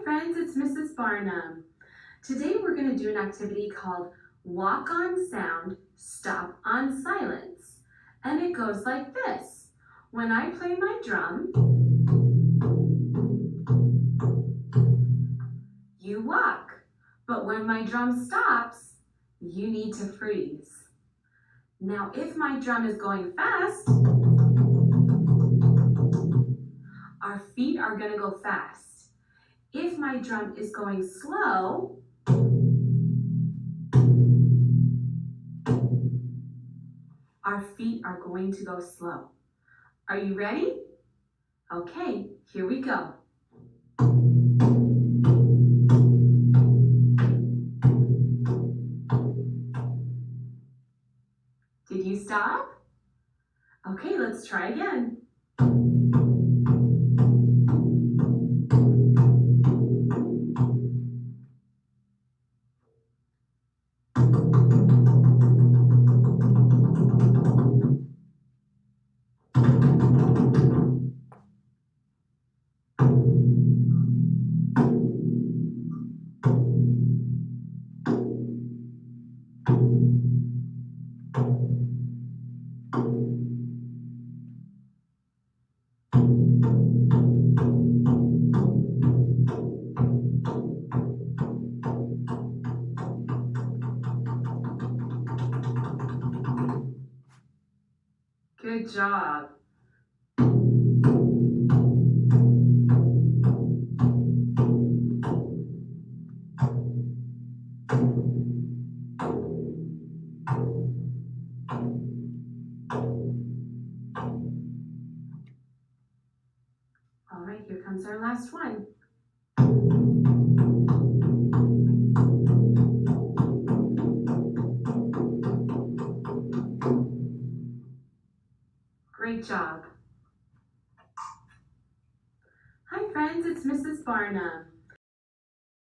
friends, it's Mrs. Barnum. Today we're going to do an activity called Walk on Sound, Stop on Silence. And it goes like this. When I play my drum, you walk. But when my drum stops, you need to freeze. Now if my drum is going fast, our feet are going to go fast. If my drum is going slow, our feet are going to go slow. Are you ready? Okay, here we go. Did you stop? Okay, let's try again. Good job. All right, here comes our last one. Great job. Hi friends, it's Mrs. Barnum.